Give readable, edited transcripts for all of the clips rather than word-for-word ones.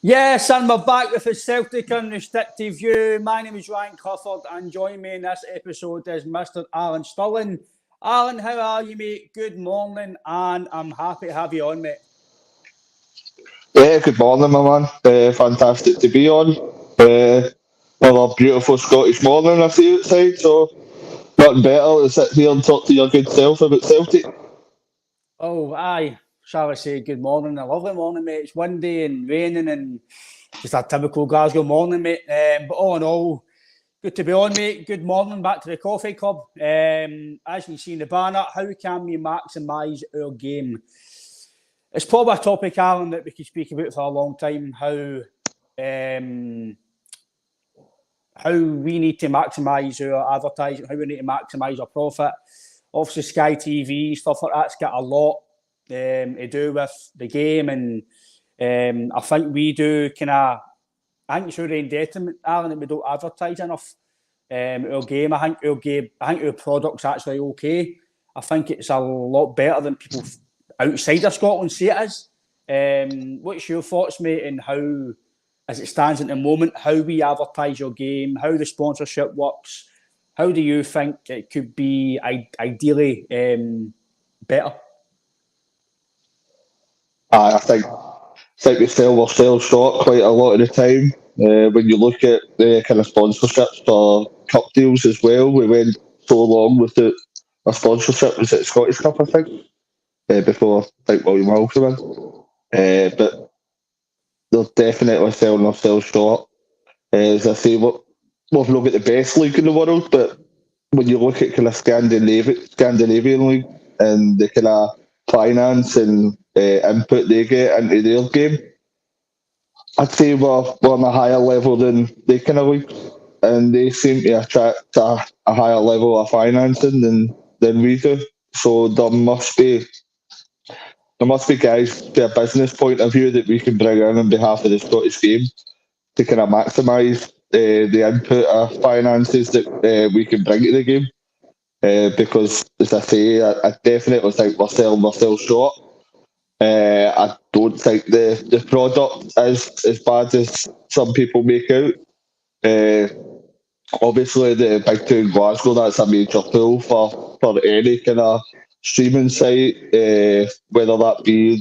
Yes, and we're back with the Celtic Unrestricted View. My name is Ryan Clifford, and joining me in this episode is Mr. Alan Stirling. Alan, how are you, mate? Good morning, and I'm happy to have you on, mate. Yeah, good morning, my man. Fantastic to be on. Another beautiful Scottish morning, I see outside, so nothing better to sit here and talk to your good self about Celtic. Oh, aye, shall I say good morning? A lovely morning, mate. It's windy and raining and just a typical Glasgow morning, mate. But all in all, good to be on, mate. Good morning, back to the coffee club. As we see in the banner, how can we maximise our game? It's probably a topic, Alan, that we could speak about for a long time. How we need to maximise our advertising, how we need to maximise our profit. Obviously, Sky TV, stuff like that's got a lot to do with the game, and I think we do kind of. I think it's really in detriment, Alan, that we don't advertise enough our game. I think our product's actually okay. I think it's a lot better than people outside of Scotland see it as. What's your thoughts, mate, on how, as it stands at the moment, how we advertise your game, how the sponsorship works? How do you think it could be ideally better? I think we're still short quite a lot of the time. When you look at the kind of sponsorships for cup deals as well, we went so long without a sponsorship. Was it Scottish Cup, I think, before like William Hill came in. But they're definitely selling themselves short. As I say, we've not got the best league in the world, but when you look at kind of Scandinavian league and the kind of finance and input they get into their game, I'd say we're on a higher level than they kind of leagues, and they seem to attract a higher level of financing than we do. So there must be guys to a business point of view that we can bring in on behalf of the Scottish game to kind of maximise the input of finances that we can bring to the game. Because, as I say, I definitely think we're selling ourselves short. I don't think the product is as bad as some people make out. Uh, Obviously, the Big Two in Glasgow, that's a major pull for any kind of streaming site, whether that be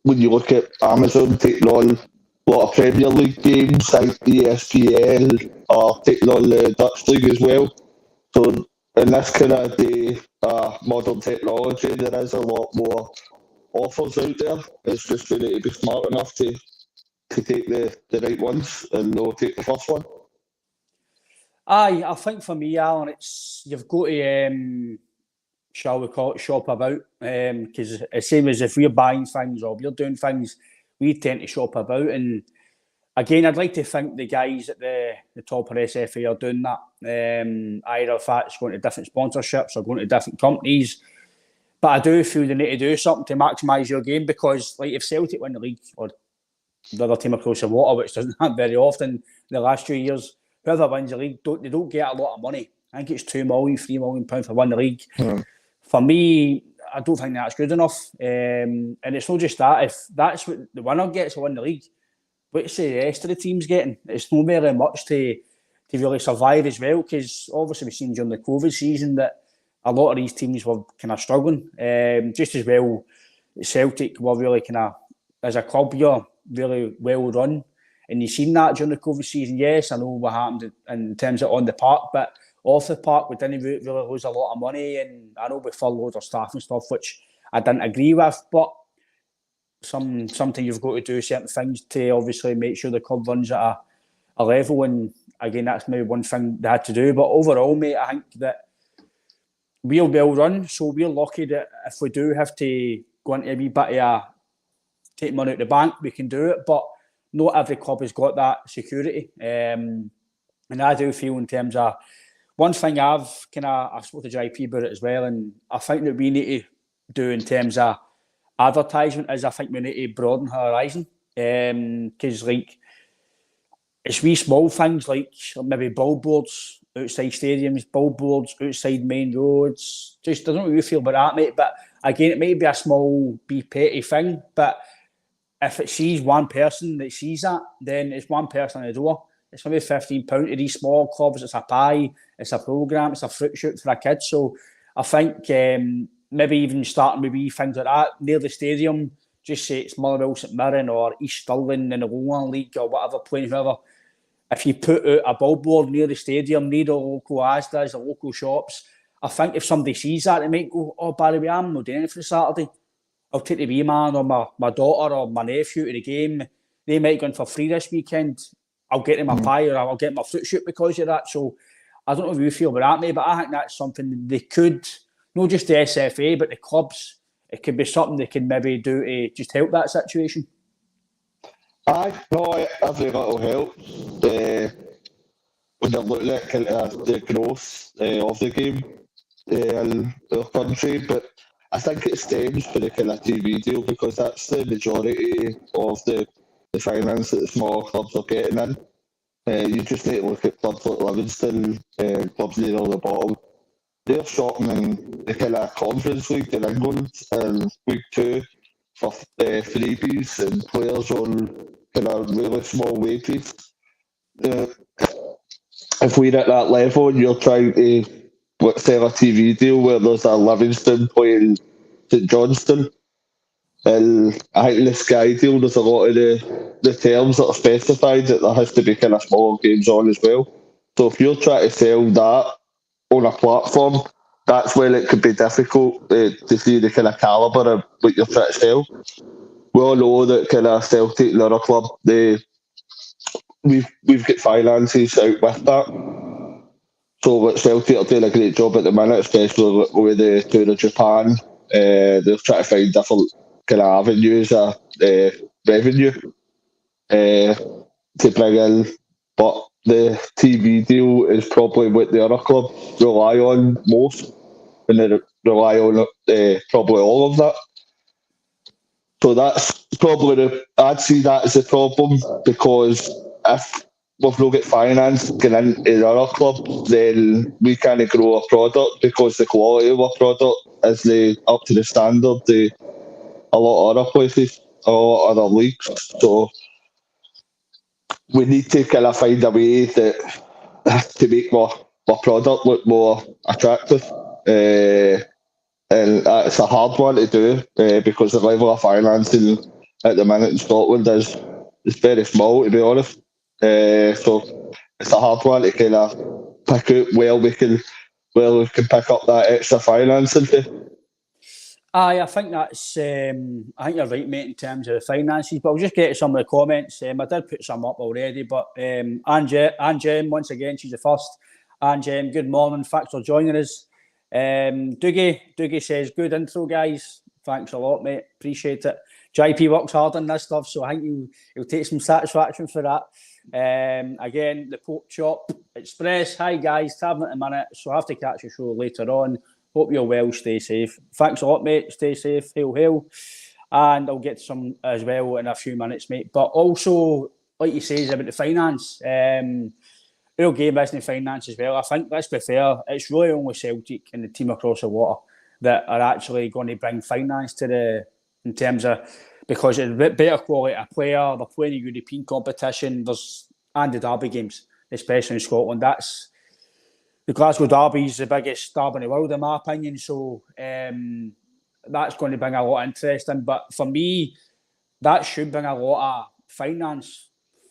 when you look at Amazon taking on a lot of Premier League games like the SPFL or taking on the Dutch League as well. So in this kind of day, modern technology, there is a lot more offers out there. It's just we need to be smart enough to take the right ones and not take the first one. Aye, I think for me, Alan, it's you've got to shall we call it shop about? Because the same as if we're buying things or we're doing things, we tend to shop about. And again, I'd like to think the guys at the top of SFA are doing that. Either if that's going to different sponsorships or going to different companies. But I do feel they need to do something to maximise your game because, like, if Celtic win the league or the other team across the water, which doesn't happen very often in the last 2 years, whoever wins the league, they don't get a lot of money. I think it's £2 million, £3 million for winning the league. For me, I don't think that's good enough. And it's not just that. If that's what the winner gets to win the league, what's the rest of the teams getting? It's not very much to really survive as well, because obviously we've seen during the COVID season that a lot of these teams were kind of struggling. Just as well, Celtic were really kind of, as a club, you're really well run. And you've seen that during the COVID season. Yes, I know what happened in terms of on the park, but off the park, we didn't really lose a lot of money. And I know we furloughed our staff and stuff, which I didn't agree with. But sometimes you've got to do certain things to obviously make sure the club runs at a level. And again, that's maybe one thing they had to do. But overall, mate, I think that we're well run. So we're lucky that if we do have to go into a wee bit of take money out of the bank, we can do it. But not every club has got that security. And I do feel in terms of one thing I've spoke to JP about it as well, and I think that we need to do in terms of advertisement is I think we need to broaden our horizon. Because like it's wee small things like maybe billboards outside stadiums, billboards outside main roads. Just I don't know how you feel about that, mate. But again, it may be a small, be petty thing, but if it sees one person that sees that, then it's one person at the door. It's maybe £15 to these small clubs. It's a pie, it's a programme, it's a fruit shoot for a kid. So I think maybe even starting with wee things like that near the stadium, just say it's Motherwell St Mirren or East Stirling in the Lowland League or whatever, playing whoever. If you put out a billboard near the stadium, near the local Asda's, the local shops, I think if somebody sees that, they might go, oh, by the way, I'm not doing anything for Saturday. I'll take the wee man or my daughter or my nephew to the game. They might go in for free this weekend. I'll get them a pie or I'll get them a fruit shoot because of that. So I don't know if you feel about that, mate, but I think that's something they could, not just the SFA, but the clubs, it could be something they can maybe do to just help that situation. Aye, no, every little helps. When you're looking at kind of the growth of the game in the country, but I think it stems from the kind of TV deal because that's the majority of the finance that the small clubs are getting in. You just need to look at clubs like Livingston, clubs near the bottom. They're shopping in the kind of Conference League in England in Week 2 for freebies and players on kind of really small wages. If we're at that level and you're trying to sell a TV deal where there's a Livingston playing St Johnstone, and I think in the Sky deal there's a lot of the terms that are specified that there has to be kind of smaller games on as well. So if you're trying to sell that on a platform, that's when it could be difficult to see the kind of calibre of what you're trying to sell. We all know that kind of Celtic and other club, we've got finances out with that. So Celtic are doing a great job at the minute, especially with the tour of Japan. They're trying to find different kind of avenues of revenue to bring in. But the TV deal is probably what the other clubs rely on most, and they rely on probably all of that. So that's probably I'd see that as a problem, because if we've not got finance going into the other club, then we can't grow a product because the quality of our product isn't up to the standard of a lot of other places, a lot of other leagues. So we need to kind of find a way to make our product look more attractive. And it's a hard one to do because the level of financing at the minute in Scotland is very small, to be honest. So it's a hard one to kind of pick out where we can pick up that extra financing to. Aye, I think that's. I think you're right, mate, in terms of the finances. But I'll just get to some of the comments. I did put some up already, but Anjem, once again, she's the first. Anjem, good morning. Thanks for joining us. Dougie says, good intro, guys. Thanks a lot, mate. Appreciate it. JP works hard on this stuff, so I think he'll take some satisfaction for that. Again, the Pork Chop Express. Hi, guys. Having it a minute, so I have to catch a show later on. Hope you're well. Stay safe. Thanks a lot, mate. Stay safe. Hail, hail. And I'll get some as well in a few minutes, mate. But also, like you say, about the finance. Real game isn't finance as well. I think, let's be fair, it's really only Celtic and the team across the water that are actually going to bring finance to in terms of, because it's a bit better quality of player, they're playing a European competition, and the derby games, especially in Scotland. That's the Glasgow Derby is the biggest derby in the world, in my opinion. So that's going to bring a lot of interest in. But for me, that should bring a lot of finance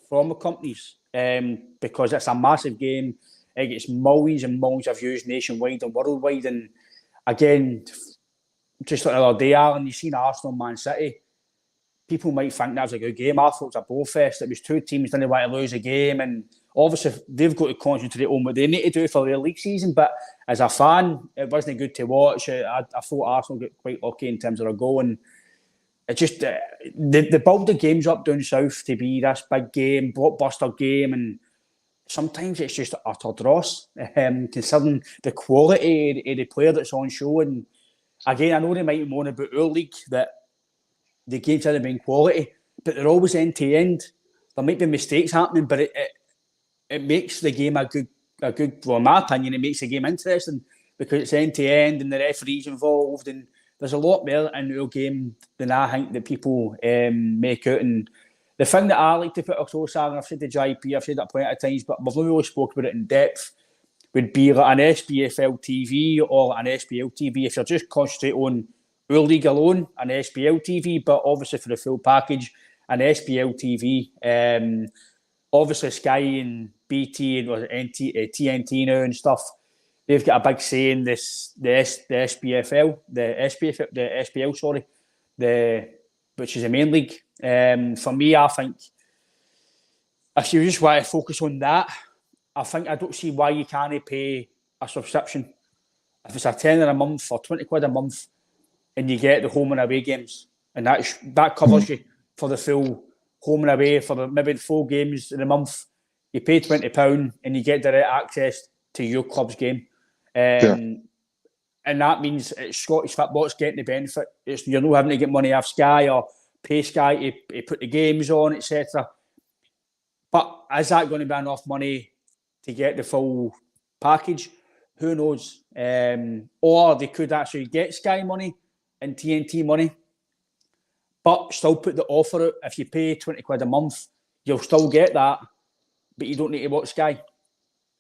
from the companies. Because it's a massive game. It gets millions and millions of views nationwide and worldwide. And again, just like the other day, Alan, you've seen Arsenal Man City. People might think that was a good game. I thought it was a bowfest. It was two teams didn't want to lose a game, and obviously they've got to concentrate on what they need to do for their league season. But as a fan, it wasn't good to watch. I thought Arsenal got quite lucky in terms of their goal, and it just they build the games up down south to be this big game, blockbuster game, and sometimes it's just utter dross, considering the quality of the player that's on show. And again, I know they might moan about our league that the games haven't been quality, but they're always end to end. There might be mistakes happening, but it makes the game a good. Well, in my opinion, it makes the game interesting because it's end to end and the referee's involved and there's a lot more in our game than I think that people make out. And the thing that I like to put across, and I've said to JP, I've said that plenty of times, but we've not really spoke about it in depth, would be like an SPFL TV or an SPL TV. If you're just concentrate on our league alone, an SPL TV, but obviously for the full package, an SPL TV. Obviously Sky and BT and TNT now and stuff, they've got a big say in this, the SPFL, the SPL, sorry, which is the main league. For me, I think if you just want to focus on that, I don't see why you can't pay a subscription. If it's a £10 a month or £20 a month, and you get the home and away games, and that covers you for the full home and away for maybe the 4 games in a month. You pay £20 and you get direct access to your club's game. And that means it's Scottish football's getting the benefit. You're not having to get money off Sky or pay Sky to put the games on, etc. But is that going to be enough money to get the full package? Who knows? Or they could actually get Sky money and TNT money, but still put the offer out. If you pay £20 a month, you'll still get that, but you don't need to watch Sky.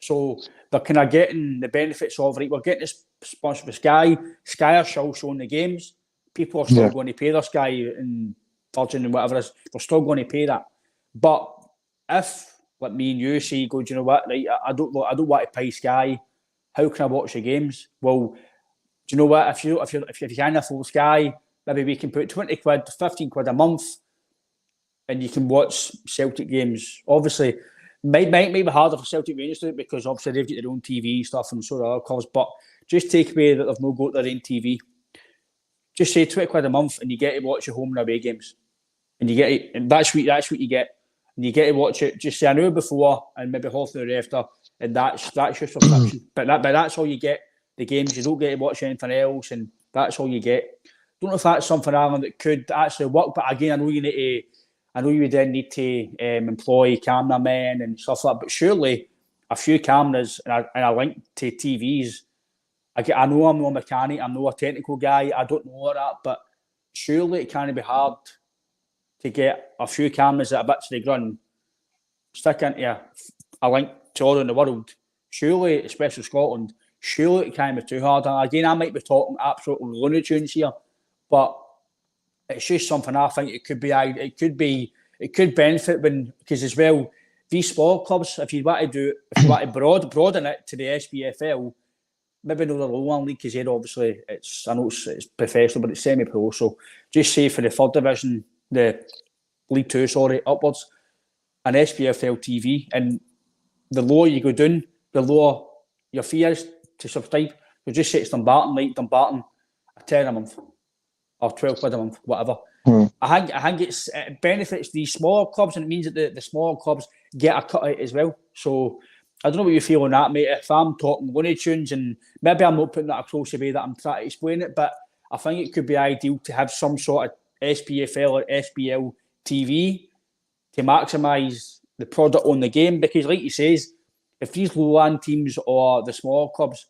So they're kind of getting the benefits of it. We're getting this sponsor for Sky. Sky are still showing the games. People are still going to pay their Sky and Virgin and whatever it is. They're still going to pay that. But if, like me and you, say, go, do you know what? Right, I don't want to pay Sky. How can I watch the games? Well, do you know what? If you can't afford Sky, maybe we can put £20, £15 a month, and you can watch Celtic games. Obviously, might be harder for Celtic Rangers to do it because obviously they've got their own TV stuff and so do other clubs. But just take away that they've not got their own TV. Just say £20 a month, and you get to watch your home and away games, and you get it, and that's what you get, and you get to watch it. Just say an hour before and maybe half an hour after, and that's your subscription. but that's all you get. The games, you don't get to watch anything else, and that's all you get. Don't know if that's something, Alan, that could actually work. But again, I know you then need to employ cameramen and stuff like that. But surely a few cameras and a link to TVs. I know I'm no mechanic, I'm not a technical guy, I don't know all that, but surely it can't be hard to get a few cameras that are bits of the ground, stick into a link to all around the world. Surely, especially Scotland, surely it can't be too hard. And again, I might be talking absolute looney tunes here, but it's just something I think it could benefit because as well, these small clubs, if you want to broaden it to the SPFL, maybe not the low one league because obviously I know it's professional, but it's semi-pro. So just say for the third division, the League 2, upwards, an SPFL TV, and the lower you go down, the lower your fee is to subscribe. You just say it's Dumbarton, a £10 a month or £12 a month, whatever. I think it benefits these smaller clubs, and it means that the smaller clubs get a cut out as well. So I don't know what you feel on that, mate. If I'm talking Looney Tunes, and maybe I'm not putting that across the way that I'm trying to explain it, but I think it could be ideal to have some sort of SPFL or SPL TV to maximise the product on the game. Because, like he says, if these low-land teams or the smaller clubs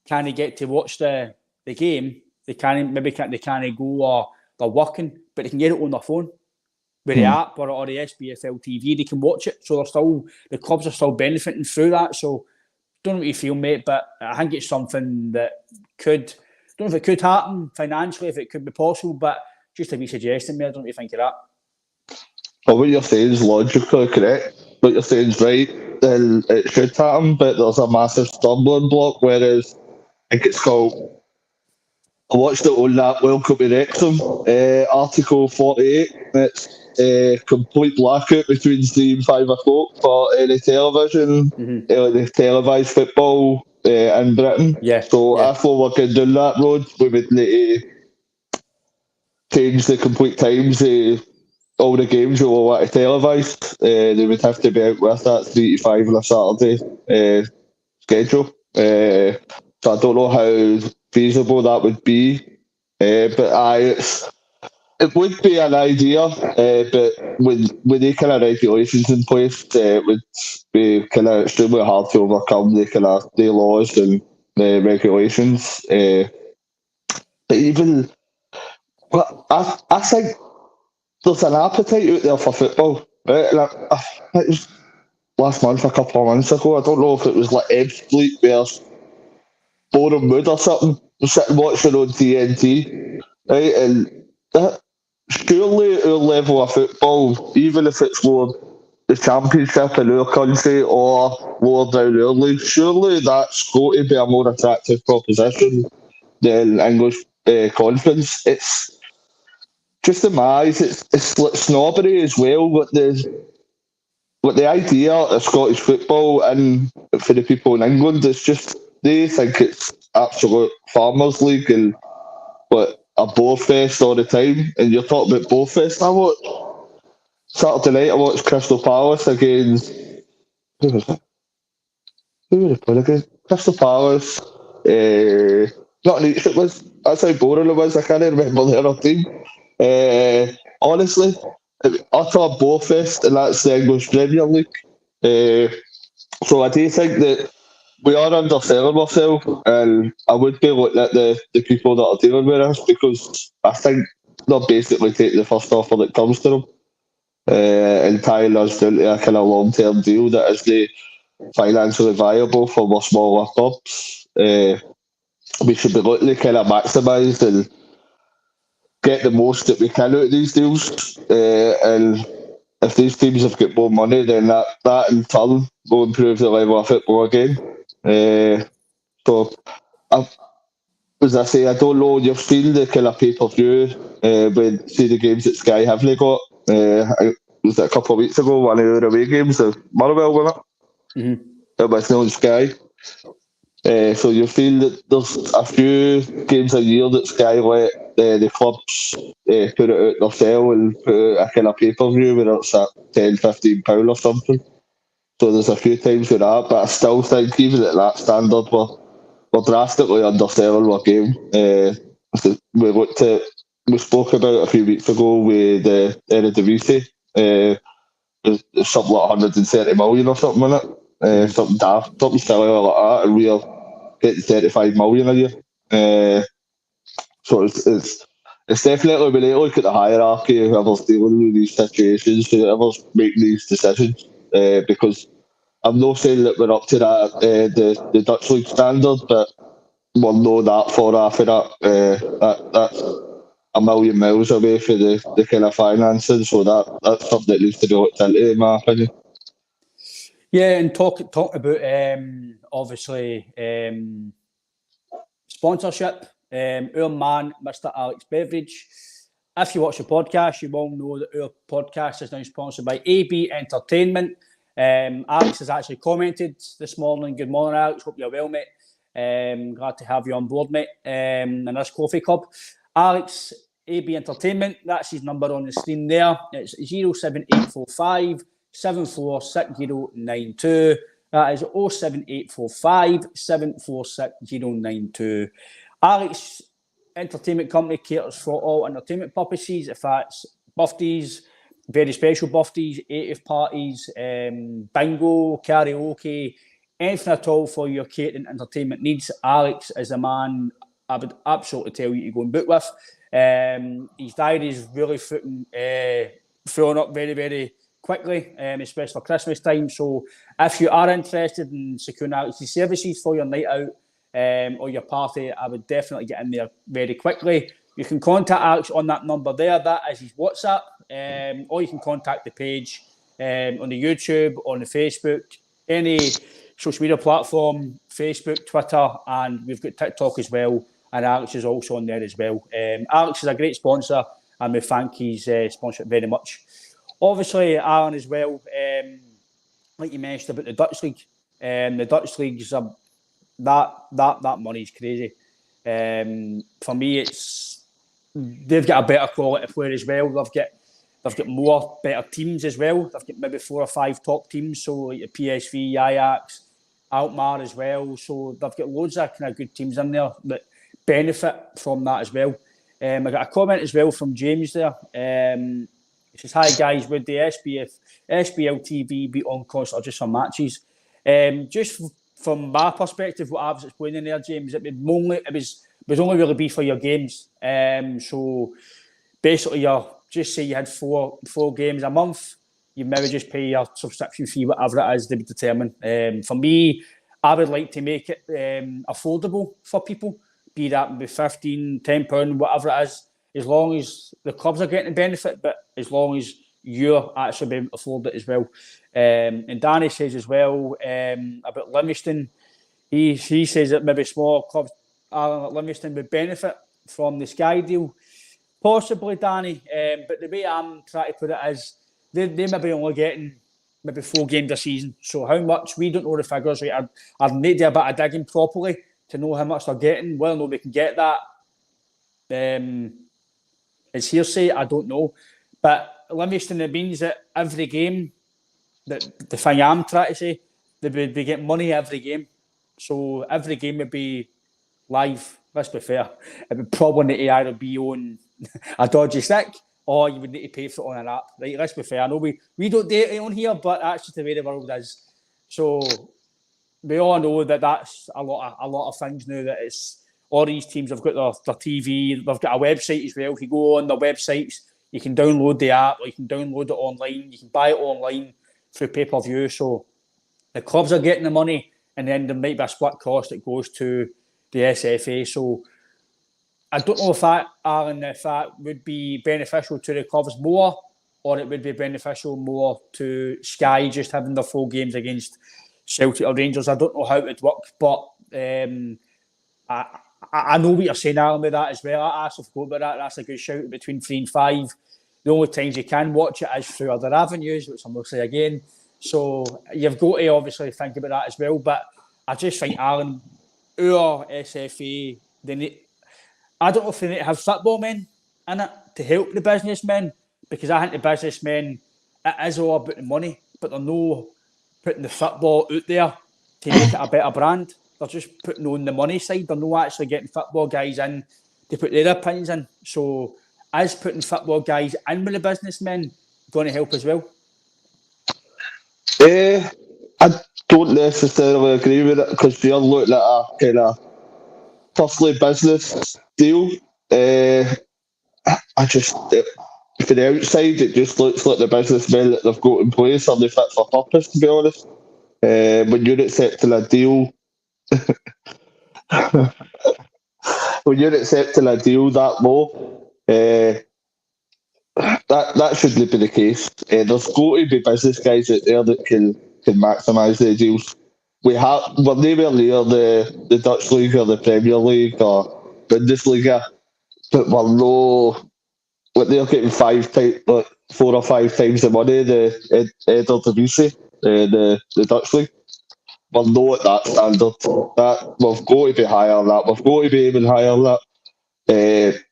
can't get to watch the game, they can't go or they're working, but they can get it on their phone with the app or the SPFL TV. They can watch it, so the clubs are still benefiting through that. So don't know what you feel, mate, but I think it's something that don't know if it could happen financially, if it could be possible, but just a wee suggestion, mate. I don't know what you think of that. Well, what you're saying is logically correct. What you're saying is right, and it should happen, but there's a massive stumbling block, whereas I think it's called, I watched it on that Welcome to Wrexham, Article 48. It's complete blackout between 3 and 5 o'clock for any television, the televised football in Britain. If we were going down that road, we would need to change the complete times. All the games we will want to televise, they would have to be out with that 3 to 5 on a Saturday schedule. So I don't know how feasible that would be, but it would be an idea, but with the kind of regulations in place, it would be kind of extremely hard to overcome the laws and the regulations. But even But I think there's an appetite out there for football. Right? And it was last month, a couple of months ago. I don't know if it was like Ebbsfleet versus Boreham Wood or something. We're sitting watching on TNT, right? And that, surely our level of football, even if it's more the championship in our country or lower down our league, surely that's going to be a more attractive proposition than English conference. It's just in my eyes, it's like snobbery as well. What the idea of Scottish football and for the people in England is just they think it's absolute farmers league and what a bore fest all the time. And you're talking about bore fest. I watched Saturday night. I watched Crystal Palace against who was it? Who were they playing against? Crystal Palace. Not an it was. That's how boring it was. I can't remember the other team. Honestly, utter bore fest, and that's the English Premier League. Uh, so I do think that we are underselling ourselves, and I would be looking at the people that are dealing with us because I think they're basically taking the first offer that comes to them and tying us down to a kind of long term deal that is the financially viable for our smaller clubs. We should be looking to kind of maximise and get the most that we can out of these deals. And if these teams have got more money, then that in turn will improve the level of football again. So, as I say, I don't know. You've seen the kind of pay per view when see the games that Sky have they got. Was it a couple of weeks ago? One of our away games, the Motherwell, wasn't it? It was on Sky. So you feel that there's a few games a year that Sky let the clubs put it out themselves and put a kind of pay per view where it's at £10, £15 or something. So there's a few times with that, but I still think even at that standard we're drastically underselling our game. We spoke about a few weeks ago with the Eredivisie. There's something like 130 million or something in it. Something daft, something silly like that, and we're getting 35 million a year. So it's definitely when you look at the hierarchy of whoever's dealing with these situations, whoever's making these decisions, because I'm not saying that we're up to that the Dutch league standard, but we're not that far off of that's a million miles away for the kind of financing. So that's something that needs to be looked into, in my opinion. Yeah, and talk about obviously sponsorship. Our man, Mr. Alex Beveridge. If you watch the podcast, you will know that our podcast is now sponsored by AB Entertainment. Alex has actually commented this morning. Good morning, Alex. Hope you're well, mate. Glad to have you on board, mate, in this coffee club. Alex, AB Entertainment, that's his number on the screen there. It's 07845 746092. That is 07845 746092. Alex Entertainment Company caters for all entertainment purposes. If that's birthdays, very special birthdays, 80th parties, bingo, karaoke, anything at all for your catering entertainment needs, Alex is a man I would absolutely tell you to go and book with. His diary is really filling up very, very quickly, especially for Christmas time. So if you are interested in securing Alex's services for your night out or your party, I would definitely get in there very quickly. You can contact Alex on that number there. That is his WhatsApp. Or you can contact the page on the YouTube, on the Facebook, any social media platform, Facebook, Twitter, and we've got TikTok as well. And Alex is also on there as well. Alex is a great sponsor, and we thank his sponsorship very much. Obviously, Alan as well, like you mentioned about the Dutch League. The Dutch Leagues are that money's crazy. For me, they've got a better quality player as well. They've got more better teams as well. They've got maybe 4 or 5 top teams, so like the PSV, Ajax, Alkmaar as well. So they've got loads of kind of good teams in there that benefit from that as well. I got a comment as well from James there. He says, "Hi guys, would the SPL TV be on constant or just some matches?" Just from my perspective, what I was explaining there, James, it would only really be for your games. So basically you're just say you had four games a month, you maybe just pay your subscription fee, whatever it is, to be determined. For me, I would like to make it affordable for people, be that maybe £15, £10, whatever it is, as long as the clubs are getting the benefit, but as long as you're actually being able to afford it as well. And Danny says as well about Livingston, he says that maybe small clubs like Livingston would benefit from the Sky deal. Possibly, Danny, but the way I'm trying to put it is they may be only getting maybe 4 games a season. So how much, we don't know the figures. Right? I'd need to do a bit of digging properly to know how much they're getting. Whether or not we can get that, it's hearsay, I don't know. But Livingston, it means that every game, that the thing I'm trying to say, they would be getting money every game. So every game would be live. Let's be fair. It would probably need to either be on a dodgy stick, or you would need to pay for it on an app. Right? Let's be fair. I know we don't do it on here, but that's just the way the world is. So we all know that that's a lot of things now. That it's all these teams have got their TV. They've got a website as well. If you go on their websites, you can download the app, or you can download it online. You can buy it online through pay-per-view. So the clubs are getting the money, and then there might be a split cost that goes to the SFA. So I don't know if that, Aaron, if that would be beneficial to the clubs more, or it would be beneficial more to Sky just having their 4 games against Celtic or Rangers. I don't know how it would work, but I know what you're saying, Aaron, with that as well. I actually forgot about that. That's a good shout, between 3 and 5. The only times you can watch it is through other avenues, which I'm going to say again. So you've got to obviously think about that as well. But I just think, Aaron, our SFA, I don't know if they need to have football men in it to help the businessmen, because I think the businessmen, it is all about the money, but they're not putting the football out there to make it a better brand. They're just putting on the money side. They're not actually getting football guys in to put their opinions in. So is putting football guys in with the businessmen going to help as well? I don't necessarily agree with it, because you're looking at a kind of firstly business deal. I just, for the outside, it just looks like the businessmen that they've got in place are they fit for purpose, to be honest. When you're accepting a deal, that low, that shouldn't be the case. There's got to be business guys out there that can maximise the deals. We're nowhere near the Dutch League or the Premier League or Bundesliga, but we're no. What they're getting 4 or 5 times the money, the Eredivisie, the Dutch League. We're not at that standard. That we've got to be higher than that. We've got to be even higher than that.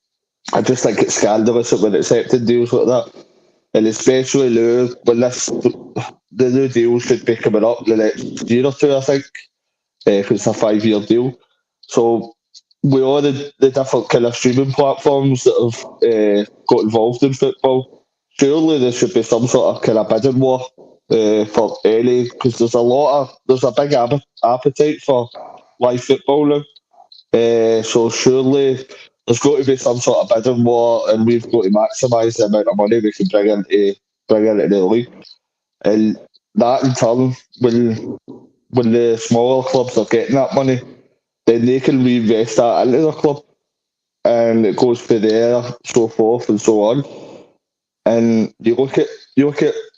I just think it's scandalous that we're accepting deals like that, and especially now when the new deal should be coming up the next year or two, I think, because it's a 5-year deal. So with all the different kind of streaming platforms that have got involved in football, surely there should be some sort of kind of bidding war for any, because there's a big appetite for live football now. So surely there's got to be some sort of bidding war, and we've got to maximise the amount of money we can bring into the league. And that in turn, when the smaller clubs are getting that money, then they can reinvest that into their club, and it goes for there, so forth and so on. And you look at,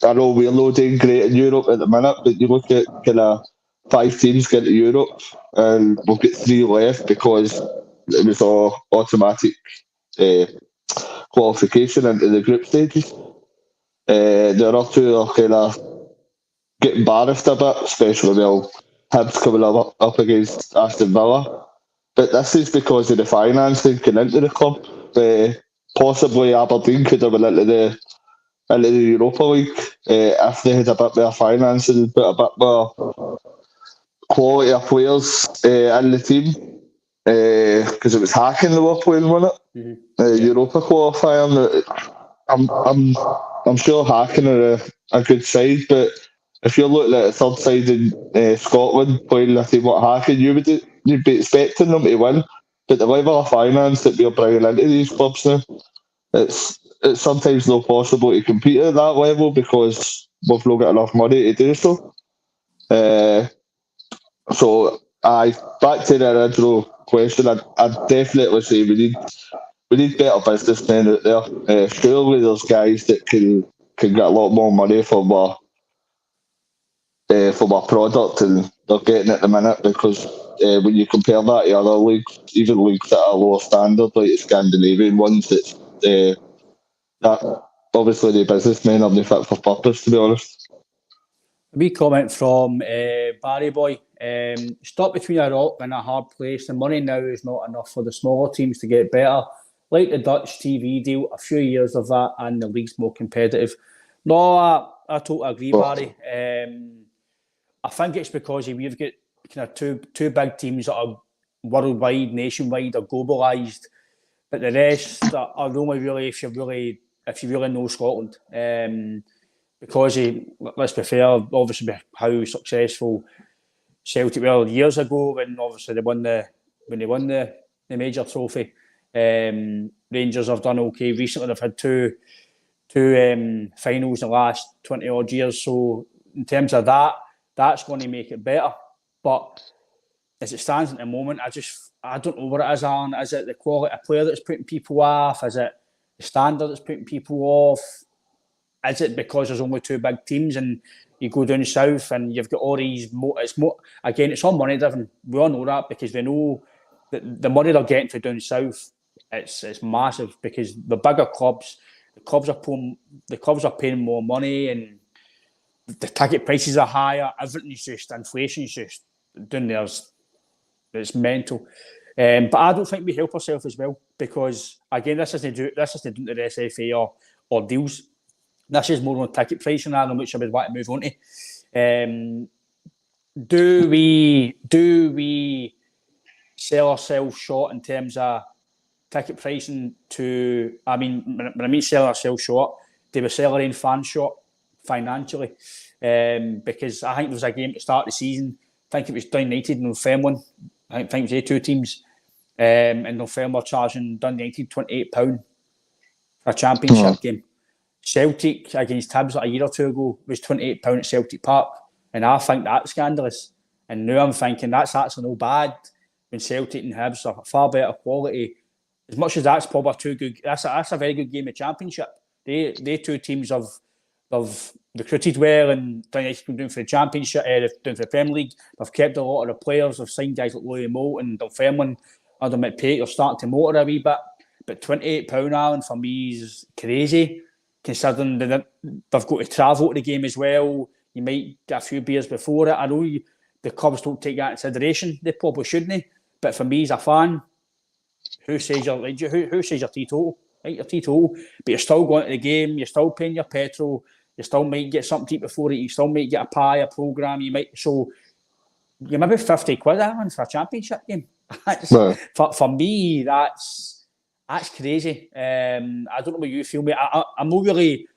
I know we're not doing great in Europe at the minute, but you look at kind of 5 teams get to Europe, and we've got 3 left because it was all automatic qualification into the group stages. The other 2 are kind of getting embarrassed a bit, especially Hibs coming up against Aston Villa. But this is because of the financing coming into the club. Possibly Aberdeen could have been into the Europa League if they had a bit more financing, but a bit more quality of players in the team. Because it was Hacking they were playing, wasn't it? Europa qualifier. I'm sure Hacking are a good side, but if you're looking at a third side in Scotland playing a team like Hacking, you'd be expecting them to win. But the level of finance that we're bringing into these clubs now, it's sometimes not possible to compete at that level because we've not got enough money to do so. So, back to the original question, I'd definitely say we need better businessmen out there. Surely there's guys that can get a lot more money for my product, and they're getting it at the minute because when you compare that to other leagues, even leagues that are lower standard, like the Scandinavian ones, it's that obviously the businessmen are not fit for purpose, to be honest. A wee comment from Barry Boy. Stop between a rock and a hard place. The money now is not enough for the smaller teams to get better. Like the Dutch TV deal, a few years of that and the league's more competitive. No, I totally agree, Barry. I think it's because we've got kind of two big teams that are worldwide, nationwide, or globalised, but the rest are only really if you really know Scotland. Because let's be fair, obviously how successful Celtic were years ago when obviously they won the major trophy. Rangers have done okay recently. They've had two finals in the last 20 odd years. So in terms of that, that's going to make it better. But as it stands at the moment, I don't know what it is, Alan. Is it the quality of player that's putting people off? Is it the standard that's putting people off? Is it because there's only two big teams and you go down south and you've got all these... Again, it's all money driven. We all know that because we know that the money they're getting for down south, it's massive because the bigger clubs, the clubs are paying more money and the ticket prices are higher. Everything's just... Inflation's just down there. It's mental. But I don't think we help ourselves as well because, again, this isn't doing to the SFA or deals. This is more on ticket pricing, Adam, which I would want to move on to. Do we sell ourselves short in terms of ticket pricing to... I mean, when I mean sell ourselves short, do we sell our own fans short financially? Because I think there was a game at the start of the season, I think it was Dundee United and Northumberland. I think it was the two teams. And Northumberland charging Dundee United £28 for a championship game. Celtic against Hibs a year or two ago was £28 at Celtic Park, and I think that's scandalous. And now I'm thinking that's actually no bad when Celtic and Hibs are far better quality. As much as that's probably too good, that's a very good game of championship. They two teams have recruited well and done anything doing for the championship, doing for the Premier League. They've kept a lot of the players. They've signed guys like Louis Moult and Dunfermline under McPake. They're starting to motor a wee bit, but £28, Alan, for me is crazy. Considering they've got to travel to the game as well, you might get a few beers before it. I know the clubs don't take that into consideration. They probably shouldn't. But for me as a fan, who says you're teetotal? Right, you're teetotal, but you're still going to the game. You're still paying your petrol. You still might get something to eat before it. You still might get a pie, a programme. You might you maybe £50, Alan, for a championship game. For me, that's crazy. I don't know what you feel, mate. I'm not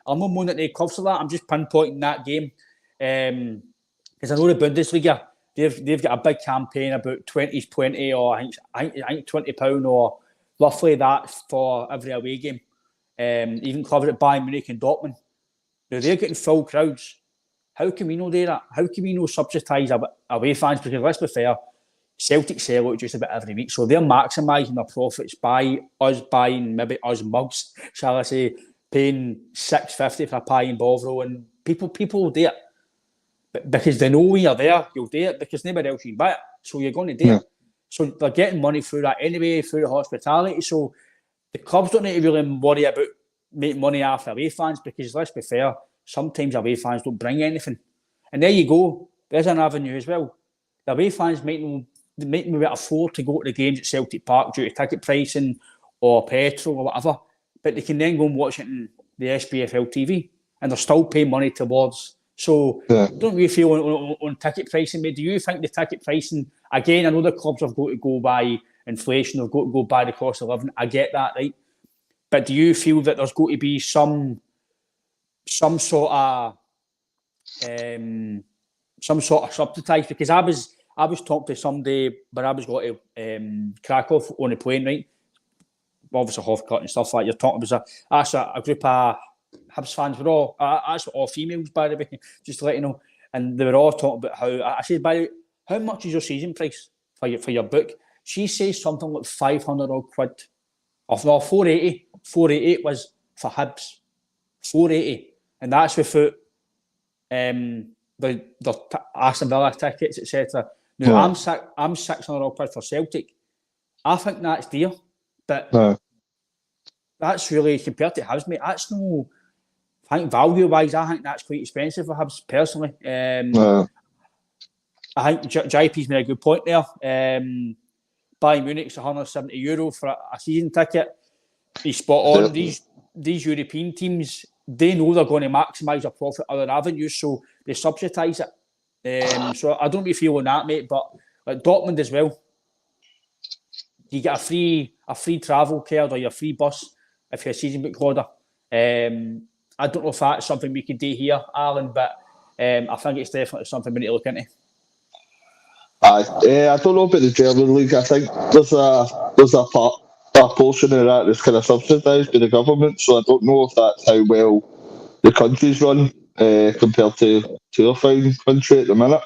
moaning at the clubs for that. I'm just pinpointing that game. Because I know the Bundesliga, they've got a big campaign about 20's 20 or I think £20 or roughly that for every away game. Even clubs at Bayern Munich and Dortmund. Now they're getting full crowds. How can we not do that? How can we not subsidise away fans? Because let's be fair, Celtic sell out just about every week, so they're maximising their profits by us buying maybe us mugs, shall I say, paying $6.50 for a pie in Bovril, and people will do it. But because they know when you're there, you'll do it because nobody else can buy it, so you're going to do it. So they're getting money through that anyway, through the hospitality. So the clubs don't need to really worry about making money after away fans because let's be fair, sometimes away fans don't bring anything. And there you go. There's an avenue as well. The away fans might not be able to afford to go to the games at Celtic Park due to ticket pricing or petrol or whatever, but they can then go and watch it in the SPFL TV and they're still paying money towards. So don't you feel on ticket pricing, mate? Do you think the ticket pricing, again, I know the clubs have got to go by inflation, they've got to go by the cost of living. I get that, right? But do you feel that there's got to be some sort of subsidise? Because I was talking to somebody, but I was going to Krakow on a plane, right? obviously Hofcut and stuff like you're talking about. That's a group of Hibs fans were all, actually all females, by the way, just to let you know. And they were all talking about how, I said, by the way, how much is your season price for your book? She says something like 500 odd quid. Of no, 480. 480 was for Hibs. 480. And that's without the Aston Villa tickets, etc. Now, I'm 600 odd quid for Celtic. I think that's dear. But that's really, compared to Hibs, mate, that's no... I think value-wise, I think that's quite expensive for Hibs, personally. I think JP's made a good point there. Bayern Munich's €170 for a season ticket. He's spot on. These European teams, they know they're going to maximise their profit other avenues, so they subsidise it. So I don't really feel on that, mate. But like Dortmund as well, you get a free travel card or your free bus if you're a season book holder. I don't know if that's something we could do here, Alan, but I think it's definitely something we need to look into. I don't know about the German league. I think there's a portion of that that's kind of subsidised by the government. So I don't know if that's how well the country's run compared to a fine country at the minute.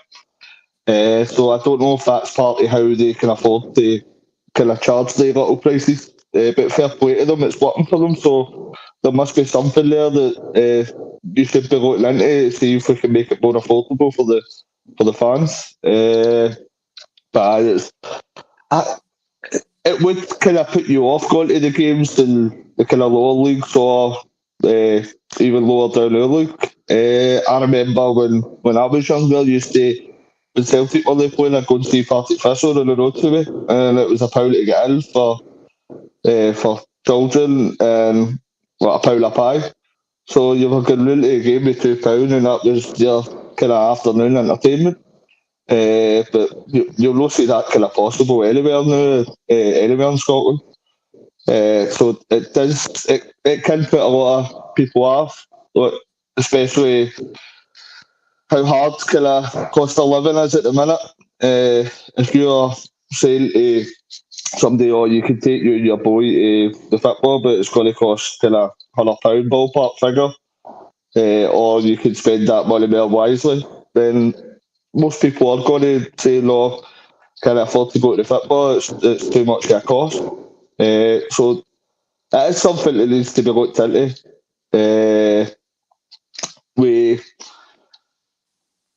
So I don't know if that's partly how they can afford to kind of charge the little prices. But fair play to them, it's working for them. So there must be something there that you should be looking into to see if we can make it more affordable for the fans. But it would kind of put you off going to the games in the kind of lower leagues or even lower down our league. I remember when I was younger, when Celtic were playing, I'd go and see Partick Thistle on the road to me, and it was £1 to get in for children and a pound of pie. So you were going round to a game with £2, and that was your kind of afternoon entertainment. But you'll not see that kind of possible anywhere now, anywhere in Scotland. So it can put a lot of people off, especially how hard kind of cost of living is at the minute. If you're saying to somebody, you can take you and your boy to the football, but it's going to cost kind of £100 ballpark figure, or you can spend that money more wisely, then most people are going to say, no, can't afford to go to the football, it's too much of a cost. So that is something that needs to be looked into.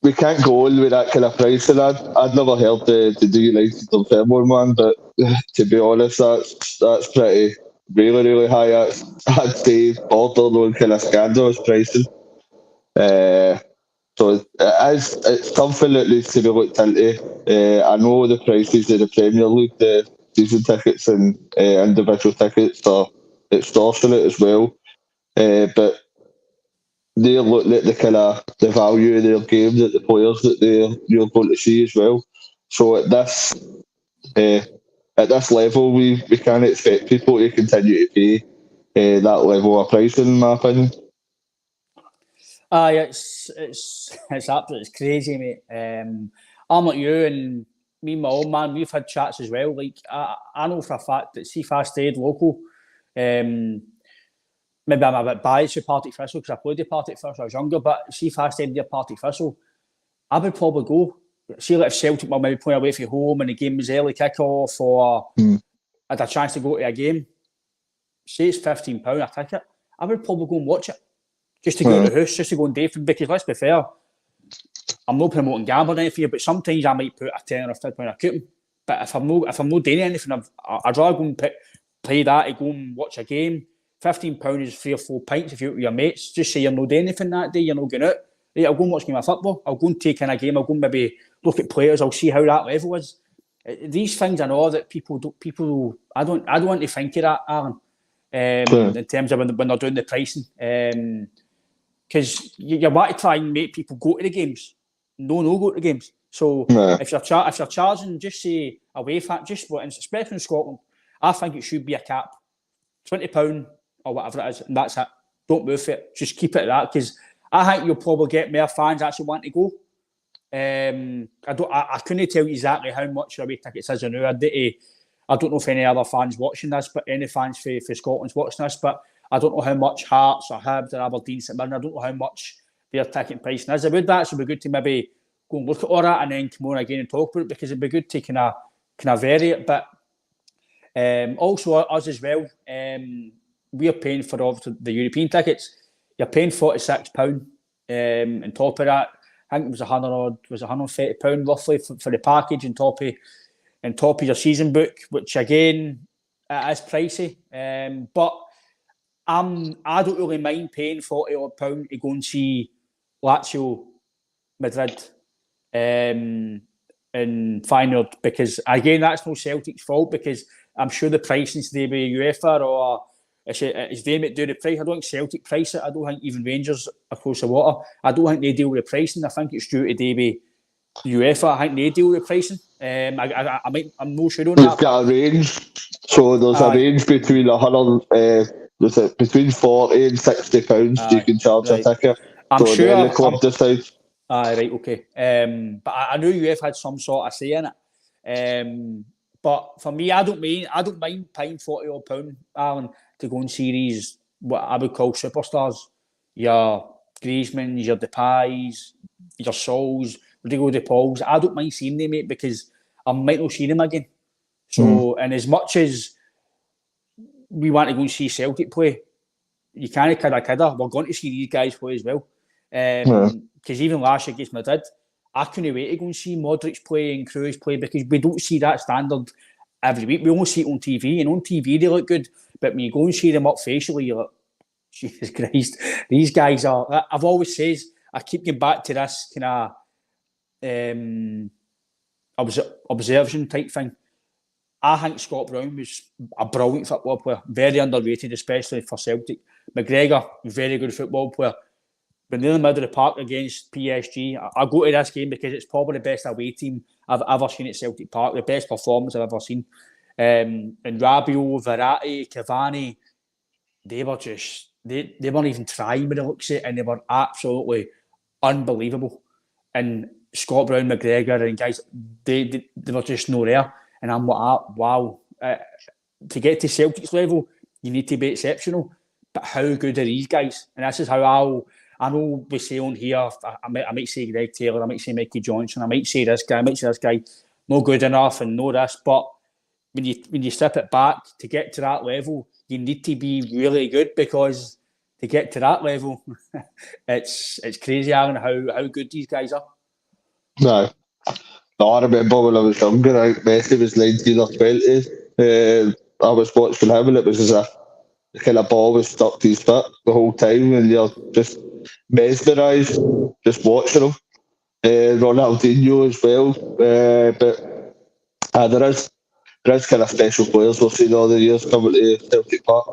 We can't go on with that kind of pricing. I'd never heard the United or Fairmont one, but to be honest, that's pretty really, really high. I'd say borderline kind of scandalous pricing. So it's something that needs to be looked into. I know the prices of the Premier League, the season tickets and individual tickets are extortionate as well. But they're looking at the value of their games, at the players that you're going to see as well. So at this level, we can't expect people to continue to pay that level of pricing, in my opinion. It's absolutely crazy, mate. I'm like you, and me and my old man, we've had chats as well. Like I know for a fact that see if I stayed local, maybe I'm a bit biased with Partick Thistle because I played the Partick Thistle when I was younger, but see if I stayed near Partick Thistle, I would probably go. See, like if Celtic were maybe playing away from home and the game was early kick-off, or I had a chance to go to a game, say it's £15 a ticket, I would probably go and watch it. Just to go to the house, just to go and do it, because let's be fair, I'm not promoting gambling anything here, but sometimes I might put a £10 or £50 a coupon. But if I'm not doing anything, I'd rather go and play that to go and watch a game. £15 is 3 or 4 pints if you're with your mates. Just say you're not doing anything that day, you're not going out. Right, I'll go and watch a game of football. I'll go and take in a game. I'll go and maybe look at players. I'll see how that level is. These things I know that people I don't want to think of that, Alan. In terms of when they're doing the pricing. Because you want to try and make people go to the games. No go to the games. So if you're charging, just say away from just what, especially in Scotland, I think it should be a cap, £20 or whatever it is, and that's it. Don't move it. Just keep it at that, because I think you'll probably get more fans actually want to go. I couldn't tell you exactly how much your away tickets is now. I don't know if any other fans watching this, but any fans for Scotland's watching this, but I don't know how much Hearts or Hibs or Aberdeen, St Mirren, I don't know how much their ticket pricing is. It would actually be good to maybe go and look at all that and then come on again and talk about it, because it'd be good to kind of vary it. But also us as well, we're paying for the European tickets. You're paying £46. On top of that, I think it was £130 roughly for the package on top of your season book, which again it is pricey. But I don't really mind paying £40 to go and see Lazio Madrid in Feyenoord, because again that's no Celtic's fault, because I'm sure the pricing's to do with UEFA, or it's them that do the price. I don't think Celtic price it. I don't think even Rangers across the water, I don't think they deal with the pricing. I think it's due to do with UEFA. I think they deal with the pricing. I'm not sure on that. You've got a range, so there's a range between 100, between £40 and £60 you can charge a ticket. I'm sure then the club decides. Right, okay. But I knew UEFA had some sort of say in it. But for me, I don't mind paying £40, Alan, to go and see these what I would call superstars. Your Griezmanns, your Depays, your Sols, Rodrigo De Pauls. I don't mind seeing them, mate, because I might not see them again. So, and as much as we want to go and see Celtic play, you can't kidder. We're going to see these guys play as well. Because even last year against Madrid, I couldn't wait to go and see Modric play and Kroos play, because we don't see that standard every week. We only see it on TV, and on TV they look good, but when you go and see them up facially, you're like, Jesus Christ, these guys are... I've always said, I keep getting back to this kind of observation type thing. I think Scott Brown was a brilliant football player, very underrated, especially for Celtic. McGregor, very good football player. When they're in the middle of the park against PSG, I go to this game because it's probably the best away team I've ever seen at Celtic Park, the best performance I've ever seen. And Rabiot, Verratti, Cavani, they were just, they weren't even trying with the looks of it, and they were absolutely unbelievable. And Scott Brown, McGregor, and guys, they were just no there. And I'm like, wow, to get to Celtic's level, you need to be exceptional. But how good are these guys? And this is how I know we say on here, I might say Greg Taylor, I might say Mikey Johnson, I might say this guy, not good enough and no this. But when you strip it back, to get to that level, you need to be really good, because to get to that level, it's crazy, Aaron, how good these guys are. No, I remember when I was younger, I think Messi was 19 or 20. I was watching him, and it was as if the kind of ball was stuck to his foot the whole time, and you're just mesmerised just watching him. Ronaldinho as well. But there is kind of special players we've seen all the years coming to Celtic Park.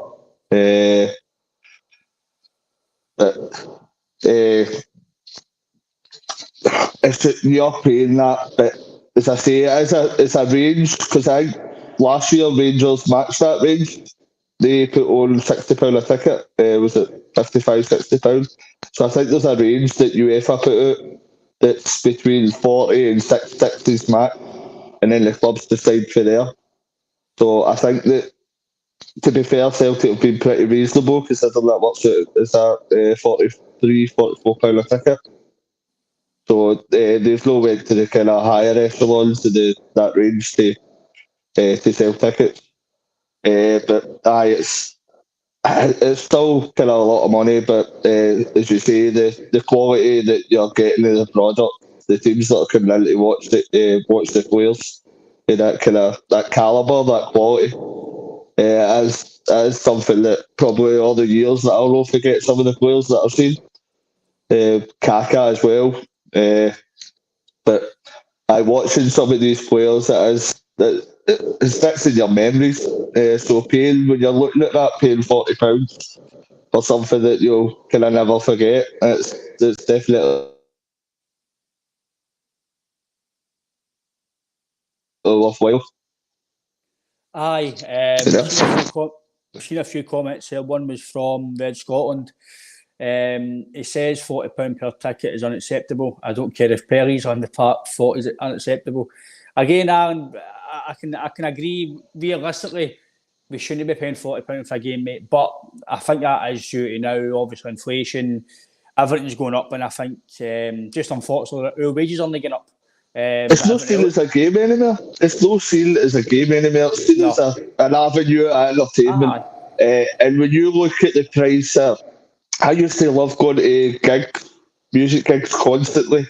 You're paying that, but as I say, it's a range, because I think last year Rangers matched that range. They put on £60 a ticket. Was it £55, £60? So I think there's a range that UEFA put out that's between 40 and 60's max, and then the clubs decide for there. So I think that, to be fair, Celtic have been pretty reasonable, considering that works out as a £43, £44 a ticket. So there's no went to the kind of higher echelons of that range to sell tickets. But it's still kind of a lot of money. But as you say, the quality that you're getting in the product, the teams that are coming in to watch the players, that calibre, that quality, is something that probably all the years that I'll not forget some of the players that I've seen. Kaka as well. But watching some of these players, it sticks in your memories. So when you're looking at that, paying £40 for something that you'll kind of never forget, it's definitely worthwhile. Aye, we've seen a few comments here. One was from Red Scotland. He says £40 per ticket is unacceptable. I don't care if Perry's on the park, 40 is unacceptable. Again, Aaron, I can agree. Realistically, we shouldn't be paying £40 for a game, mate. But I think that is due to now, obviously, inflation. Everything's going up, and I think just unfortunately, our wages are only going up. It's not seen as a game anymore. It's not seen as a game anymore. It's seen as an avenue of entertainment. And when you look at the price, I used to love going to music gigs constantly.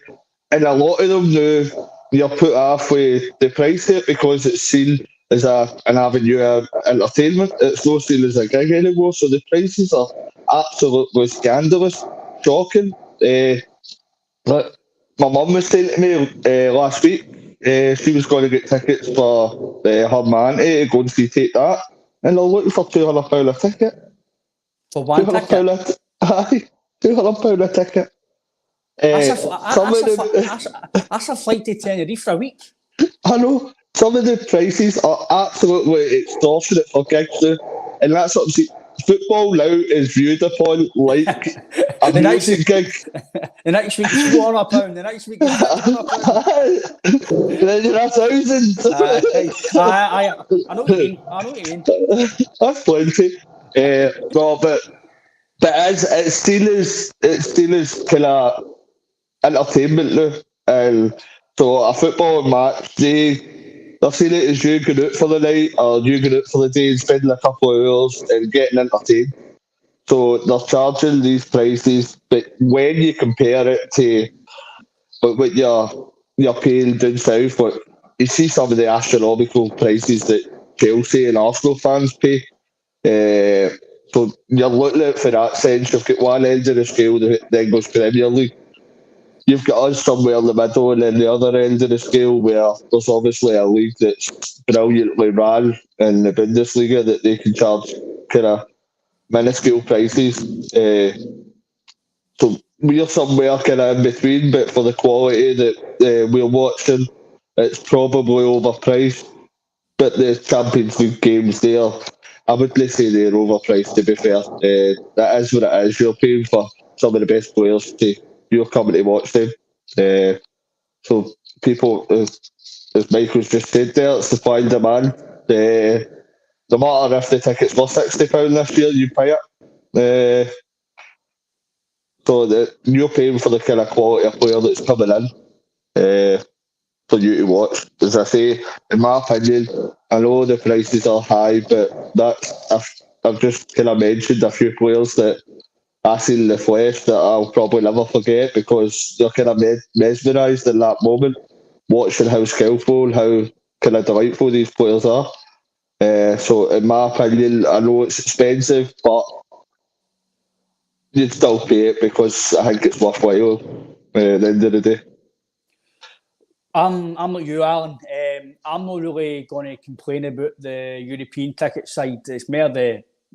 And a lot of them now, you're put off with the price here because it's seen as an avenue of entertainment. It's not seen as a gig anymore. So the prices are absolutely scandalous, shocking. But my mum was saying to me last week, she was going to get tickets for her man to go and see Take That, and they're looking for £200 a ticket. For one ticket? Aye, £200 a ticket. That's a flight to Tenerife for a week. I know. Some of the prices are absolutely extortionate for gigs now, and that's what I'm saying. Football now is viewed upon like a music gig. The next week is £400. The next week is £500. Then you're £1,000. I know what you mean. That's plenty. No, but it's still as kind of entertainment now. And so a football match, they're seeing it as you going out for the night or you going out for the day and spending a couple of hours and getting entertained. So they're charging these prices, but when you compare it to what you're paying down south, but you see some of the astronomical prices that Chelsea and Arsenal fans pay. So you're looking at it for that sense. You've got one end of the scale, the English Premier League. You've got us somewhere in the middle, and then the other end of the scale where there's obviously a league that's brilliantly run in the Bundesliga that they can charge kind of minuscule prices. So we're somewhere kind of in between, but for the quality that we're watching, it's probably overpriced. But the Champions League games there, I wouldn't say they're overpriced, to be fair. That is what it is. You're paying for some of the best players you're coming to watch them. So people, as Michael's just said there, it's supply and demand. No matter if the tickets were £60 this year, you pay it. So that you're paying for the kind of quality of player that's coming in for you to watch. As I say, in my opinion, I know the prices are high, but I've just kind of mentioned a few players that I seen in the flesh that I'll probably never forget because they're kind of mesmerised in that moment, watching how skillful, how kind of delightful these players are. So in my opinion, I know it's expensive, but you'd still pay it because I think it's worthwhile at the end of the day. I'm like you, Alan. I'm not really going to complain about the European ticket side. It's more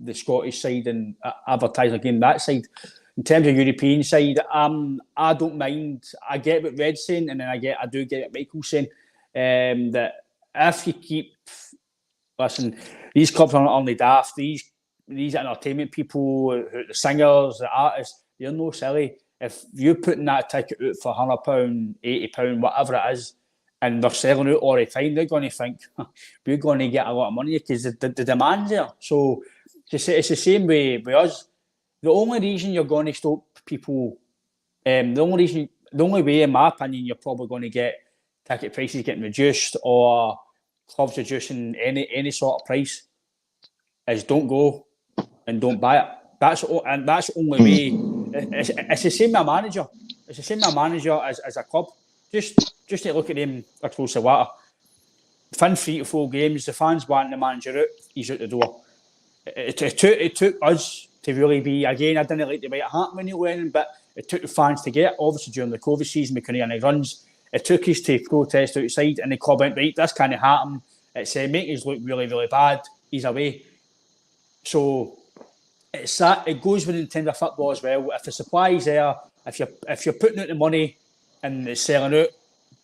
the Scottish side and advertising again that side. In terms of European side, I don't mind. I get what Red's saying, and then I do get what Michael's saying. That if you keep these clubs are not only daft. These entertainment people, the singers, the artists, they're no silly. If you're putting that ticket out for £100, £80, whatever it is, and they're selling out all the time, they're going to think we're going to get a lot of money because the demand's there. So it's the same way with us. The only reason you're going to stop people, the only way, in my opinion, you're probably going to get ticket prices getting reduced or clubs reducing any sort of price is don't go and don't buy it. That's the only way. It's the same with a manager. It's the same with a manager as a club. Just to look at them across the water. Fin 3 to 4 games, the fans want the manager out, he's out the door. It took us to really be, again, I didn't like the way it happened when it went, but it took the fans to get it. Obviously, during the COVID season, we couldn't get any runs. It took us to protest outside, and the club went, right, this can't happen. It's making us look really, really bad. He's away. So it's that. It goes with the intent of football as well. If the supply is there, if you're putting out the money and it's selling out,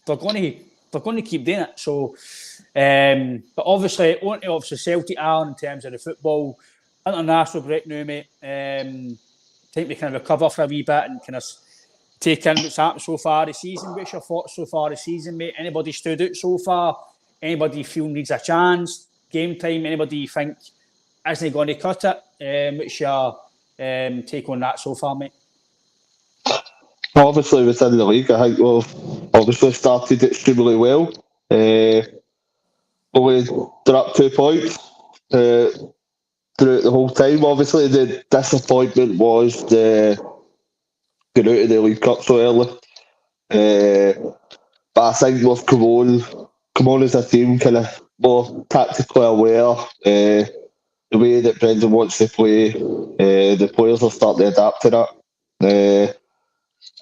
they're going to keep doing it. So, but obviously Celtic are in terms of the football international break now, mate. Think we can recover for a wee bit and kind of take in what's happened so far this season. What's your thoughts so far this season, mate? Anybody stood out so far? Anybody you feel needs a chance, game time, anybody you think isn't going to cut it? What's your take on that so far, mate? Obviously, within the league, I think we've obviously started extremely well. Only dropped 2 points throughout the whole time. Obviously, the disappointment was the getting out of the League Cup so early. But I think we've come on as a team, kind of more tactically aware. The way that Brendan wants to play, the players are starting to adapt to that.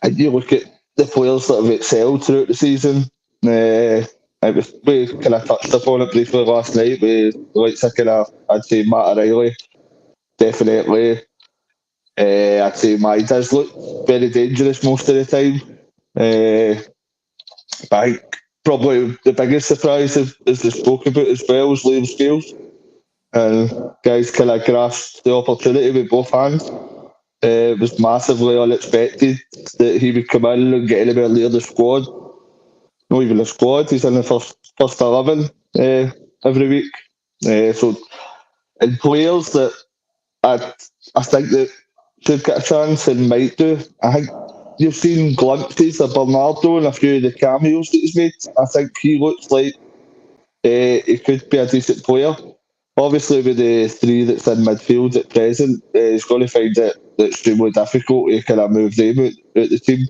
And you look at the players that have excelled throughout the season. We kind of touched upon it briefly last night. We likes of I'd say Matt O'Reilly, definitely. I'd say Mai does look very dangerous most of the time. But I think probably the biggest surprise, as they spoke about as well, is Liam Scales. And guys kind of grasped the opportunity with both hands. It was massively unexpected that he would come in and get anywhere near the squad. Not even the squad, he's in the first 11 every week. And players that I think that should get a chance and might do. I think you've seen glimpses of Bernardo and a few of the cameos that he's made. I think he looks like he could be a decent player. Obviously, with the three that's in midfield at present, he's going to find it extremely difficult to kind of move them out the team.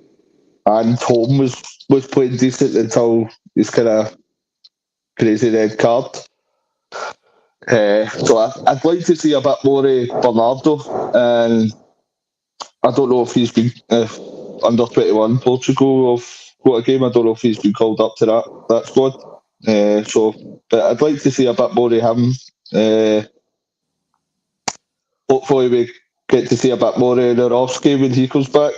And Holm was playing decent until his kind of crazy red card. So I'd like to see a bit more of Bernardo. And I don't know if he's been under 21 Portugal have got a game. I don't know if he's been called up to that squad. But I'd like to see a bit more of him. Hopefully we get to see a bit more of Nerowski when he comes back.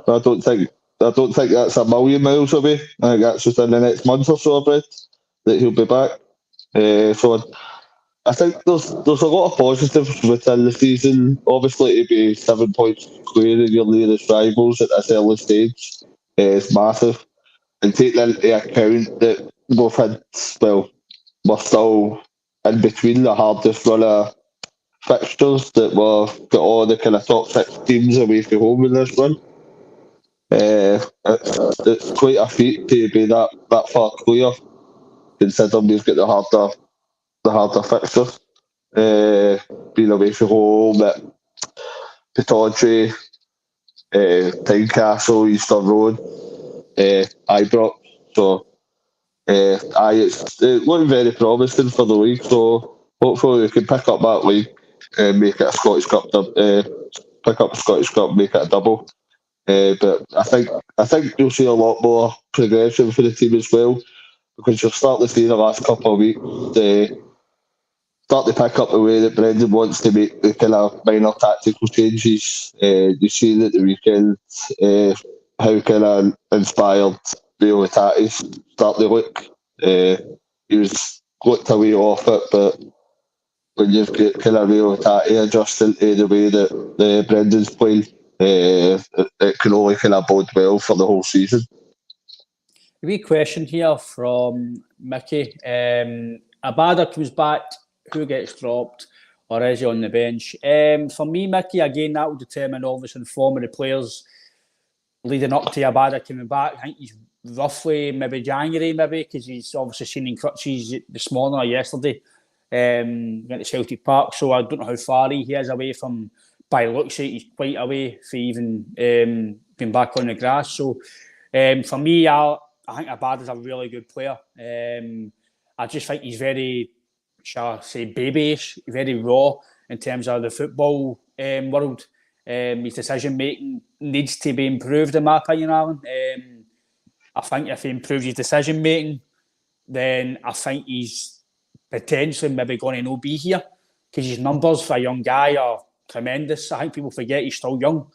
I don't think that's a million miles away. I think that's just in the next month or so, Brett, that he'll be back. So I think there's a lot of positives within the season. Obviously, to be 7 points clear in your nearest rivals at this early stage is massive. And taking into account that we've had, well, we're still in between the hardest run of fixtures that we've got all the kind of top 6 teams away from home in this run. It's quite a feat to be that far clear, considering we've got the harder fixtures. Being away from home at Pittodrie, Tynecastle, Easter Road, Ibrox. So, it's looking very promising for the league. So, hopefully, we can pick up that league and make it a Scottish Cup. Pick up the Scottish Cup, make it a double. But I think you'll see a lot more progression for the team as well, because you'll start to see the last couple of weeks start to pick up the way that Brendan wants to make the kind of minor tactical changes. You see that the weekend how kind of inspired Rio Tati start to look. He was looked away off it, but when you've got kind of Rio Tati adjusting to the way that Brendan's playing, it can only kind of bode well for the whole season. A wee question here from Mickey. Abada comes back, who gets dropped, or is he on the bench? For me, Mickey, again, that will determine obviously the form of the players leading up to Abada coming back. I think he's roughly maybe January, because he's obviously seen in crutches this morning or yesterday. Went to Celtic Park, so I don't know how far he is away from. By the looks of it, he's quite away for even being back on the grass. So for me, I think Abada's a really good player. I just think he's very, shall I say, babyish, very raw in terms of the football world. His decision making needs to be improved, in my opinion, Alan. I think if he improves his decision making, then I think he's potentially maybe going to not be here, because his numbers for a young guy are tremendous. I think people forget he's still young.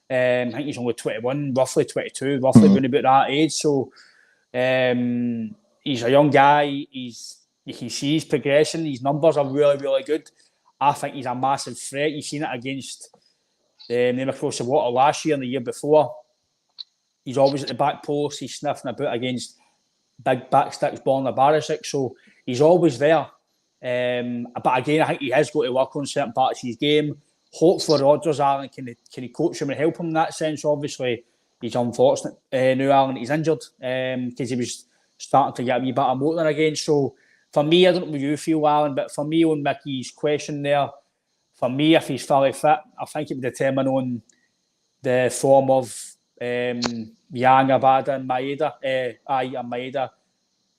I think he's only 21, roughly 22, roughly going about that age. So he's a young guy. You can see his progression. His numbers are really, really good. I think he's a massive threat. You've seen it against them across the water last year and the year before. He's always at the back post. He's sniffing about against big backsticks, Borna Barisic. So he's always there. But again, I think he has got to work on certain parts of his game. Hopefully, Rodgers, Alan, can he coach him and help him in that sense? Obviously, he's unfortunate now, Alan, he's injured because he was starting to get a wee bit of motoring again. So, for me, I don't know what you feel, Alan, but for me, on Mickey's question there, for me, if he's fully fit, I think it would determine on the form of Yang, Abada and Maeda,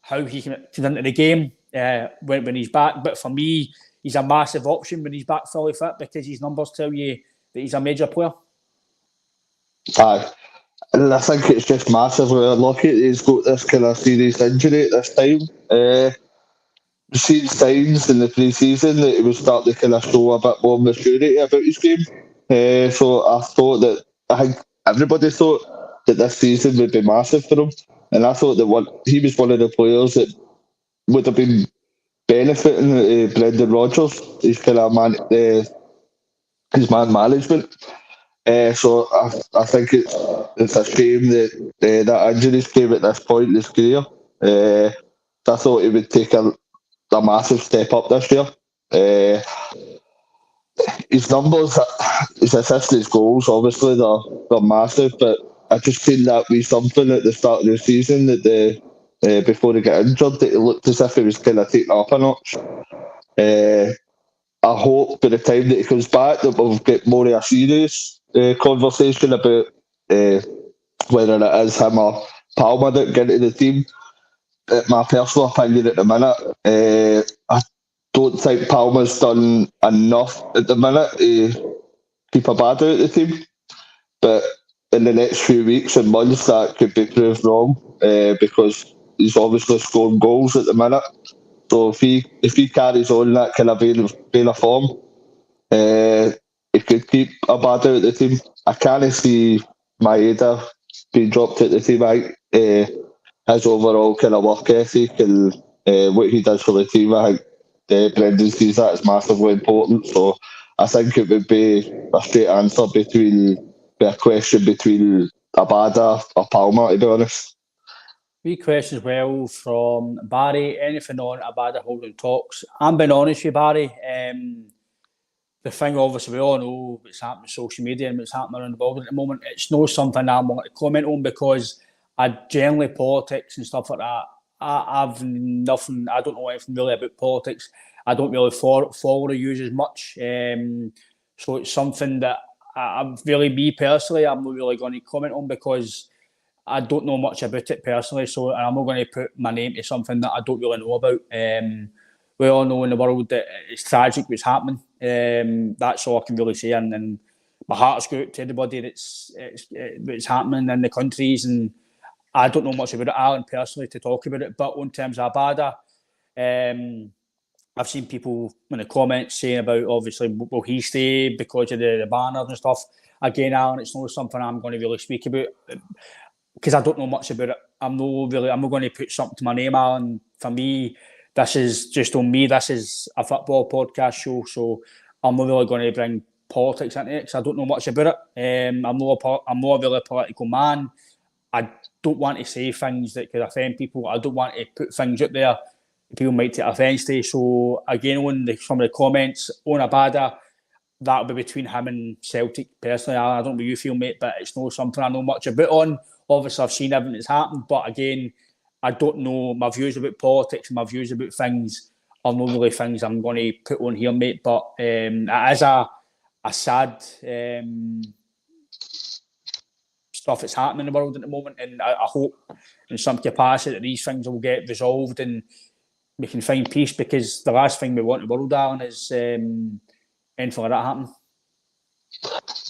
how he can fit into the game when he's back. But for me, he's a massive option when he's back fully fit because his numbers tell you that he's a major player. Aye. And I think it's just massively unlucky that he's got this kind of serious injury at this time. We've seen signs in the pre-season that he was starting to kind of show a bit more maturity about his game. So I think everybody thought that this season would be massive for him. And I thought that he was one of the players that would have been benefiting Brendan Rodgers, his kind of his man management. So I think it's a shame that that injuries came at this point in his career. I thought he would take a massive step up this year. His numbers, his assists, his goals, obviously they're massive, but I just seen that be something at the start of the season that before he got injured, that it looked as if he was kind of taking up a notch. I hope by the time that he comes back that we'll get more of a serious conversation about whether it is him or Palmer that get into the team. My personal opinion at the minute, I don't think Palmer's done enough at the minute to keep a bad out of the team. But in the next few weeks and months, that could be proved wrong because he's obviously scoring goals at the minute. So if he carries on that kind of vein of form, he could keep a bad out of the team. I can't see Maeda being dropped out the team. I think his overall kind of work ethic and what he does for the team, I think Brendan sees that as massively important. So I think it would be a straight answer a question between Abada or Palmer, to be honest. Three questions well from Barry. Anything on Abada holding talks? I'm being honest with you, Barry. The thing, obviously, we all know what's happening on social media and what's happening around the world at the moment. It's not something I'm wanting to comment on because generally politics and stuff like that, I've nothing, I don't know anything really about politics. I don't really follow the news as much. So it's something that I'm really, me personally, I'm not really going to comment on because I don't know much about it personally. So I'm not going to put my name to something that I don't really know about. We all know in the world that it's tragic what's happening. That's all I can really say. And my heart's go out to everybody that's happening in the countries. And I don't know much about it, Alan, personally, to talk about it. But in terms of Abada, I've seen people in the comments saying about, obviously, will he stay because of the banners and stuff. Again, Alan, it's not something I'm going to really speak about because I don't know much about it. I'm not going to put something to my name, Alan. For me, this is just on me. This is a football podcast show, so I'm not really going to bring politics into it because I don't know much about it. I'm not a really political man. I don't want to say things that could offend people. I don't want to put things out there people might take offence to. So again, on some of the comments on Abada, that'll be between him and Celtic. Personally, I don't know what you feel, mate, but it's not something I know much about on. Obviously, I've seen everything that's happened, but again, I don't know my views about politics and my views about things are not really things I'm going to put on here, mate. But it is a sad stuff that's happening in the world at the moment, and I hope in some capacity that these things will get resolved and we can find peace, because the last thing we want in the world, Alan, is anything like that happen.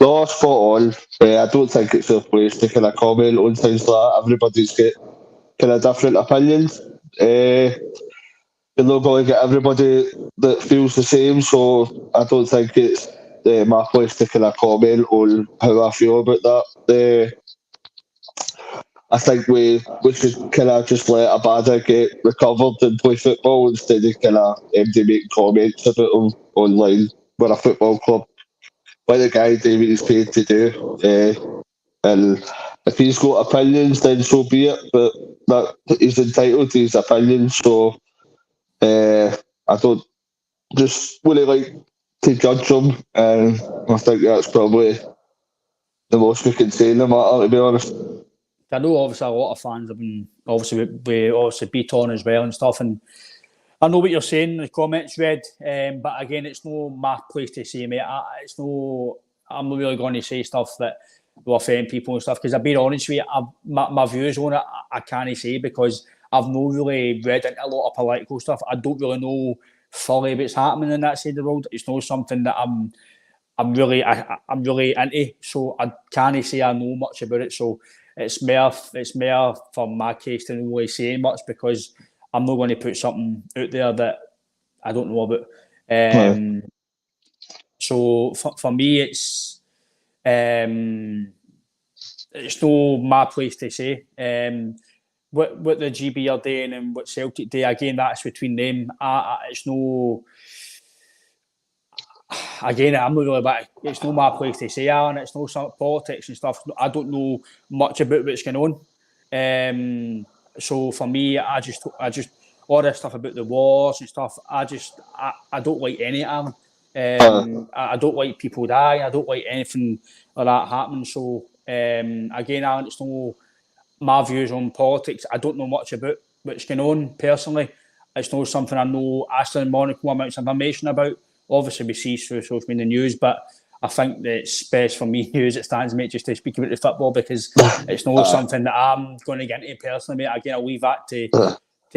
No, spot on. I don't think it's a place to kind of comment on things like that. Everybody's got kind of different opinions. You're not going to get everybody that feels the same, so I don't think it's my place to kind of comment on how I feel about that. I think we should kind of just let Abada get recovered and play football instead of kind of making comments about him online. We're a football club, like the guy David is paid to do. And if he's got opinions, then so be it. But that he's entitled to his opinions. So I don't just really like to judge them, and I think that's probably the most we can say in the matter, to be honest. I know obviously a lot of fans have been obviously beat on as well and stuff, and I know what you're saying in the comments, Red, but again, it's no my place to say, mate. I'm not really going to say stuff that will offend people and stuff, because I'll be honest with you, my views on it, I can't say, because I've not really read into a lot of political stuff. I don't really know fully what's happening in that side of the world. It's not something that I'm really into, so I can't say I know much about it. So it's more for my case to not really say much, because I'm not going to put something out there that I don't know about. So for me, it's no my place to say. What the GB are doing and what Celtic do, again, that's between them. It's no. Again, I'm not really about. It's not my place to say, Alan. It's no some politics and stuff. I don't know much about what's going on. So for me, I just all this stuff about the wars and stuff. I don't like any of them. I don't like people die. I don't like anything like that happening. So again, Alan, it's no my views on politics. I don't know much about what's going on personally. It's not something I know astronomical amounts of information about. Obviously, we see through social media news, but I think that it's best for me as it stands, mate, just to speak about the football, because it's not something that I'm going to get into personally, mate. Again, I'll leave that to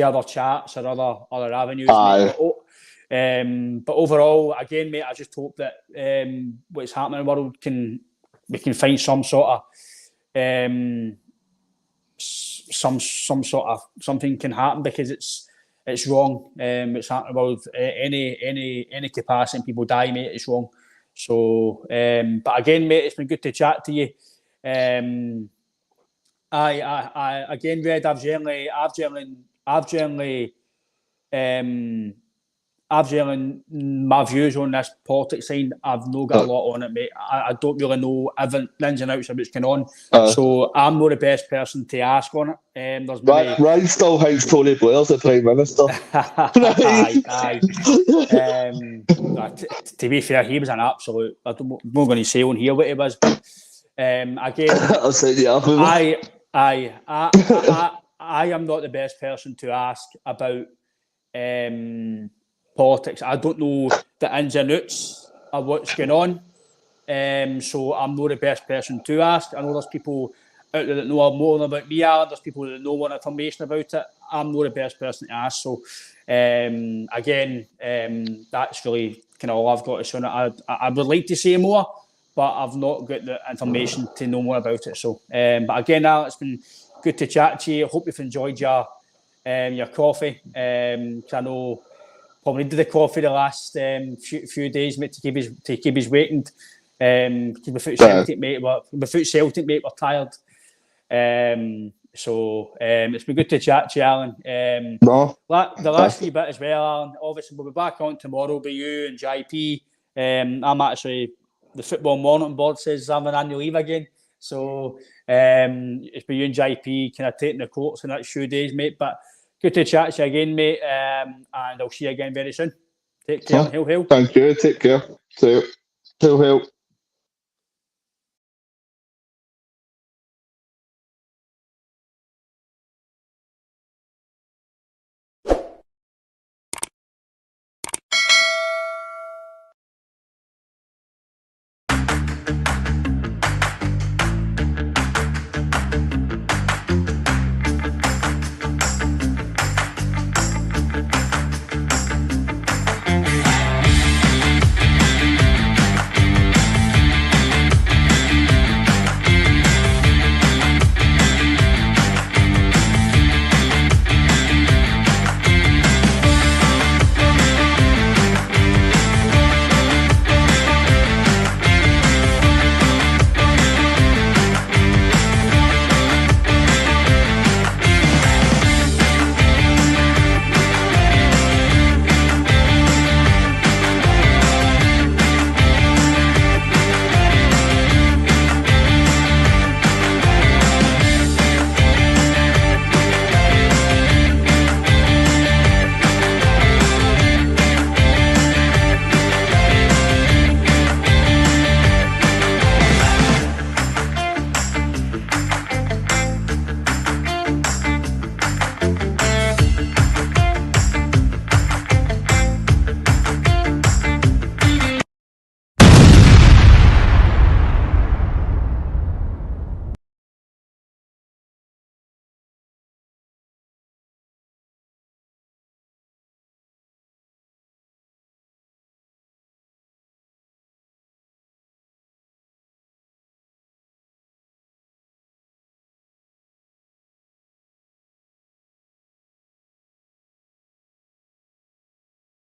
other chats or other avenues, mate. But overall, again, mate, I just hope that what's happening in the world we can find some sort of something can happen, because it's wrong. It's happening about any capacity, and people die, mate. It's wrong. So, but again, mate, it's been good to chat to you. I again, Red, I've generally my views on this politics side. I've not got a lot on it, mate. I don't really know the ins and outs of what's going on. So I'm not the best person to ask on it. There's maybe... Ryan still thinks Tony Blair's the Prime Minister. To be fair, he was an absolute... I'm not going to say on here what he was, but again... I'll set you up. I am not the best person to ask about politics. I don't know the ins and outs of what's going on, so I'm not the best person to ask. I know there's people out there that know more about me, Alan. There's people that know more information about it. I'm not the best person to ask. So again, that's really kind of all I've got to say on it. I would like to say more, but I've not got the information to know more about it. So, but again, Alan, it's been good to chat to you. I hope you've enjoyed your coffee. I know probably did the coffee the last few days, mate, to keep his weight, and without Celtic, mate, we're tired. So it's been good to chat to you, Alan. The last wee bit as well, Alan. Obviously, we'll be back on tomorrow with you and JP. I'm actually, the Football Monitoring Board says I'm on annual leave again. So it's been you and JP kind of taking the courts in the next few days, mate. But good to chat to you again, mate. And I'll see you again very soon. Take care. Hail, hail. Thank you. Take care. See you. Hail, hail.